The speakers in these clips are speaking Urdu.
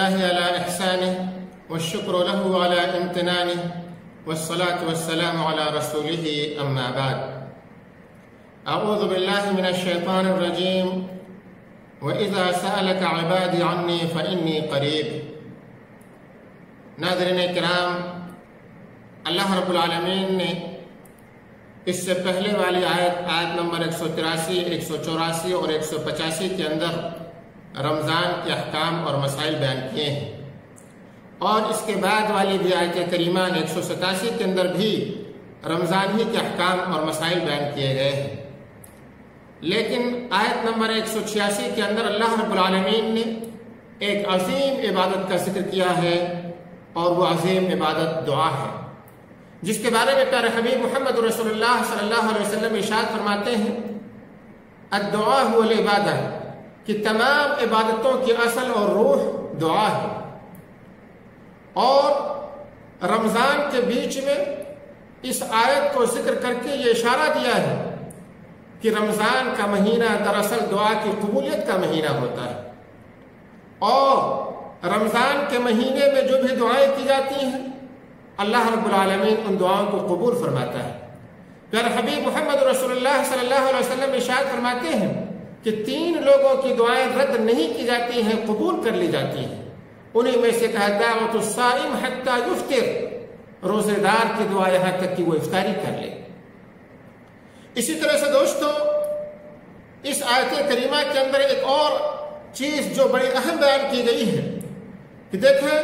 لله على إحسانه والشكر له على امتنانه والصلاة والسلام على رسوله أما بعد أعوذ بالله من الشيطان الرجيم وإذا سألك عبادي عني فإني قريب۔ ناظرین کرام، اللہ رب العالمین نے اس سے پہلے والی آیت نمبر 183، 184 اور 185 کے اندر رمضان کے احکام اور مسائل بیان کیے ہیں، اور اس کے بعد والی بھی آیت کریمہ 187 کے اندر بھی رمضان ہی کے احکام اور مسائل بیان کیے گئے ہیں۔ لیکن آیت نمبر 186 کے اندر اللہ رب العالمین نے ایک عظیم عبادت کا ذکر کیا ہے، اور وہ عظیم عبادت دعا ہے، جس کے بارے میں پیارے حبیب محمد رسول اللہ صلی اللہ علیہ وسلم ارشاد فرماتے ہیں الدعاء هو العبادہ، کہ تمام عبادتوں کی اصل اور روح دعا ہے۔ اور رمضان کے بیچ میں اس آیت کو ذکر کر کے یہ اشارہ دیا ہے کہ رمضان کا مہینہ دراصل دعا کی قبولیت کا مہینہ ہوتا ہے، اور رمضان کے مہینے میں جو بھی دعائیں کی جاتی ہیں اللہ رب العالمین ان دعاؤں کو قبول فرماتا ہے۔ پھر حبیب محمد رسول اللہ صلی اللہ علیہ وسلم ارشاد فرماتے ہیں کہ 3 لوگوں کی دعائیں رد نہیں کی جاتی ہیں، قبول کر لی جاتی ہیں۔ انہی میں سے کہا دعوت الصائم حتی یفطر، روزے دار کی دعا یہاں تک کہ وہ افطاری کر لے۔ اسی طرح سے دوستو، اس آیت کریمہ کے اندر ایک اور چیز جو بڑی اہم بیان کی گئی ہے کہ دیکھیں،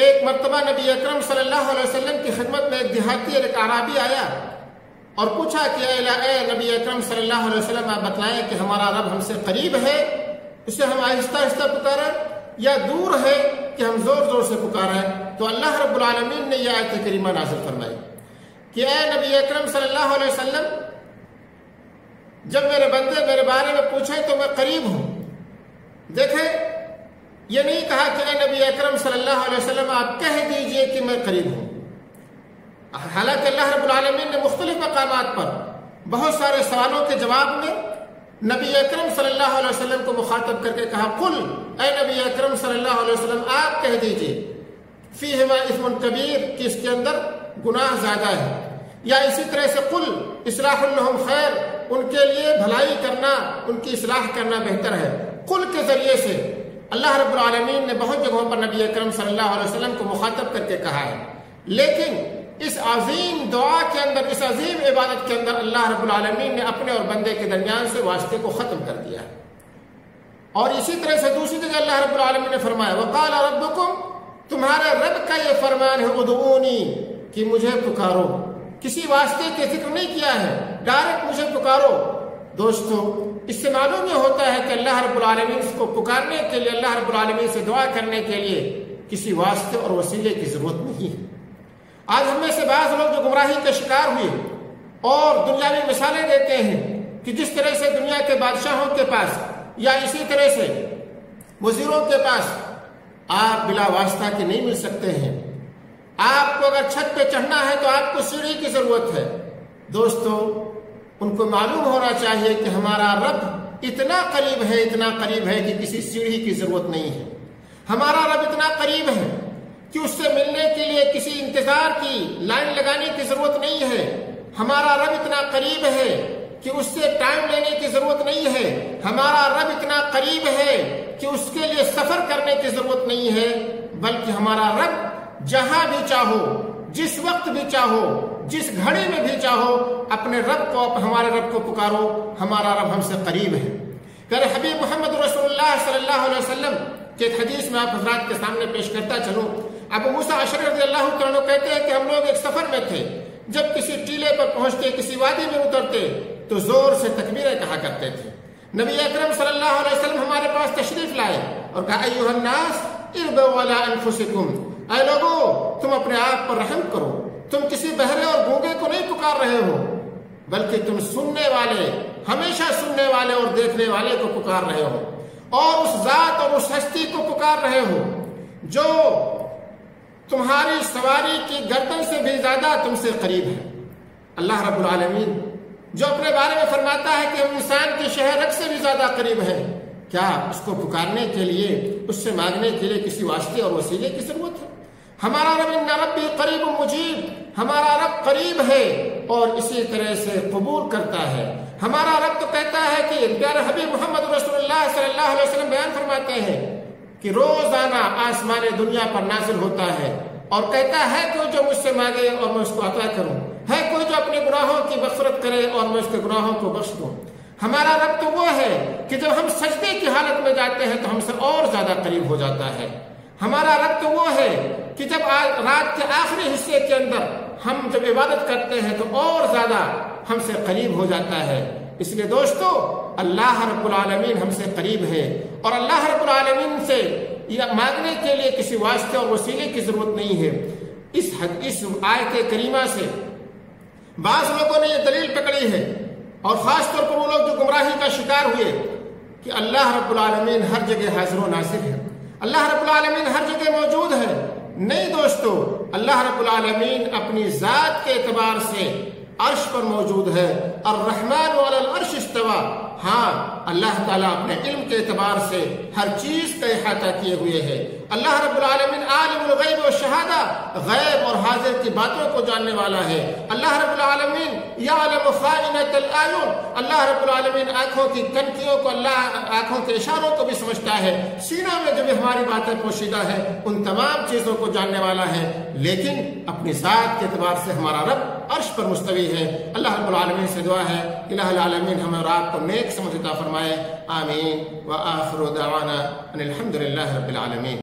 ایک مرتبہ نبی اکرم صلی اللہ علیہ وسلم کی خدمت میں ایک دیہاتی ایک اعرابی آیا اور پوچھا کہ اے نبی اکرم صلی اللہ علیہ وسلم آپ بتلائیں کہ ہمارا رب ہم سے قریب ہے، اسے ہم آہستہ آہستہ پکاریں یا دور ہے کہ ہم زور زور سے پکاریں؟ تو اللہ رب العالمین نے یہ آیت کریمہ نازل فرمائی کہ اے نبی اکرم صلی اللہ علیہ وسلم، جب میرے بندے میرے بارے میں پوچھیں تو میں قریب ہوں۔ دیکھیں، یہ نہیں کہا کہ اے نبی اکرم صلی اللہ علیہ وسلم آپ کہہ دیجئے کہ میں قریب ہوں۔ حالانکہ اللہ رب العالمین نے مختلف مقامات پر بہت سارے سوالوں کے جواب میں نبی اکرم صلی اللہ علیہ وسلم کو مخاطب کر کے کہا قل، اے نبی اکرم صلی اللہ علیہ وسلم آپ کہہ دیجئے فیہما اثم کبیر، کہ اس کے اندر گناہ زیادہ ہے، یا اسی طرح سے قل اصلاح لہم خیر، ان کے لیے بھلائی کرنا، ان کی اصلاح کرنا بہتر ہے۔ قل کے ذریعے سے اللہ رب العالمین نے بہت جگہوں پر نبی اکرم صلی اللہ علیہ وسلم کو مخاطب کر کے کہا ہے، لیکن اس عظیم دعا کے اندر، اس عظیم عبادت کے اندر اللہ رب العالمین نے اپنے اور بندے کے درمیان سے واسطے کو ختم کر دیا ہے۔ اور اسی طرح سے دوسری جگہ اللہ رب العالمین نے فرمایا وقال ربکم، تمہارے رب کا یہ فرمان ہے ادعونی، کہ مجھے پکارو، کسی واسطے کے ذکر نہیں کیا ہے، ڈائریکٹ مجھے پکارو۔ دوستو، اس سے معلوم یہ ہوتا ہے کہ اللہ رب العالمین کو پکارنے کے لیے، اللہ رب العالمین سے دعا کرنے کے لیے کسی واسطے اور وسیلے کی ضرورت نہیں ہے۔ آج ہم میں سے بعض لوگ جو گمراہی کا شکار ہوئے اور دنیاوی مثالیں دیتے ہیں کہ جس طرح سے دنیا کے بادشاہوں کے پاس یا اسی طرح سے وزیروں کے پاس آپ بلا واسطہ کے نہیں مل سکتے ہیں، آپ کو اگر چھت پہ چڑھنا ہے تو آپ کو سیڑھی کی ضرورت ہے۔ دوستو، ان کو معلوم ہونا چاہیے کہ ہمارا رب اتنا قریب ہے، اتنا قریب ہے کہ کسی سیڑھی کی ضرورت نہیں ہے۔ ہمارا رب اتنا قریب ہے کہ اس سے ملنے کے لیے کسی انتظار کی لائن لگانے کی ضرورت نہیں ہے۔ ہمارا رب اتنا قریب ہے کہ اس سے ٹائم لینے کی ضرورت نہیں ہے۔ ہمارا رب اتنا قریب ہے کہ اس کے لیے سفر کرنے کی ضرورت نہیں ہے، بلکہ ہمارا رب جہاں بھی چاہو، جس وقت بھی چاہو، جس گھڑی میں بھی چاہو، اپنے رب کو، ہمارے رب کو پکارو، ہمارا رب ہم سے قریب ہے۔ کہ حبیب محمد رسول اللہ صلی اللہ علیہ وسلم کے ایک حدیث میں آپ حضرات کے سامنے پیش کرتا چلوں۔ ابو موسیٰ اشعری رضی اللہ عنہ کہتے ہیں کہ ہم لوگ ایک سفر میں تھے، جب کسی ٹیلے پر پہنچتے، کسی وادی میں اترتے تو زور سے تکبیریں کہا کرتے تھے۔ نبی اکرم صلی اللہ علیہ وسلم ہمارے پاس تشریف لائے اور کہا ایھا الناس اربوا علی انفسکم، اے لوگو تم اپنے آپ پر رحم کرو، تم کسی بہرے اور گونگے کو نہیں پکار رہے ہو، بلکہ تم سننے والے، ہمیشہ سننے والے اور دیکھنے والے کو پکار رہے ہو، اور اس ذات اور اس ہستی کو پکار رہے ہو جو تمہاری سواری کی گردن سے بھی زیادہ تم سے قریب ہے۔ اللہ رب العالمین جو اپنے بارے میں فرماتا ہے کہ ہم انسان کے شہر رگ سے بھی زیادہ قریب ہیں، کیا اس کو پکارنے کے لیے، اس سے مانگنے کے لیے کسی واسطے اور وسیلے کی ضرورت ہے؟ ہمارا رب ان ربی قریب مجیب، ہمارا رب قریب ہے اور اسی طرح سے قبول کرتا ہے۔ ہمارا رب تو کہتا ہے کہ پیارے حبیب محمد رسول اللہ صلی اللہ علیہ وسلم بیان فرماتے ہیں کہ روزانہ آسمان دنیا پر نازل ہوتا ہے اور کہتا ہے کوئی جو مجھ سے مانگے اور میں اس کو عطا کروں، ہے کوئی جو اپنے گناہوں کی مغفرت کرے اور میں اس کے گناہوں کو بخش دوں۔ ہمارا رب تو وہ ہے کہ جب ہم سجدے کی حالت میں جاتے ہیں تو ہم سے اور زیادہ قریب ہو جاتا ہے۔ ہمارا رب تو وہ ہے کہ جب رات کے آخری حصے کے اندر ہم جب عبادت کرتے ہیں تو اور زیادہ ہم سے قریب ہو جاتا ہے۔ اس لیے دوستو، اللہ رب العالمین ہم سے قریب ہے اور اللہ رب العالمین سے یہ مانگنے کے لیے کسی واسطے اور وسیلے کی ضرورت نہیں ہے۔ اس آیت کریمہ سے بعض لوگوں نے یہ دلیل پکڑی ہے اور خاص طور پر وہ لوگ جو گمراہی کا شکار ہوئے کہ اللہ رب العالمین ہر جگہ حاضر و ناصر ہے، اللہ رب العالمین ہر جگہ موجود ہے۔ نہیں دوستو، اللہ رب العالمین اپنی ذات کے اعتبار سے عرش پر موجود ہے۔ الرحمن علی العرش استوى، ہاں اللہ تعالیٰ اپنے علم کے اعتبار سے ہر چیز کا احاطہ کیے ہوئے ہے۔ اللہ رب العالمین عالم الغیب و شہادہ، غیب اور حاضر کی باتوں کو جاننے والا ہے۔ اللہ رب العالمین یعلم خائنۃ الاعین، اللہ رب العالمین آنکھوں کی کنکیوں کو، اللہ آنکھوں کے اشاروں کو بھی سمجھتا ہے۔ سینہ میں جو بھی ہماری باتیں پوشیدہ ہے ان تمام چیزوں کو جاننے والا ہے، لیکن اپنی ذات کے اعتبار سے ہمارا رب عرش پر مستوی ہے۔ اللہ رب العالمین سے دعا ہے کہ الہ العالمین ہمیں اور آپ کو نیک سمجھ عطا فرمائے۔ آمین وآخر دعوانا ان الحمد للہ رب العالمین۔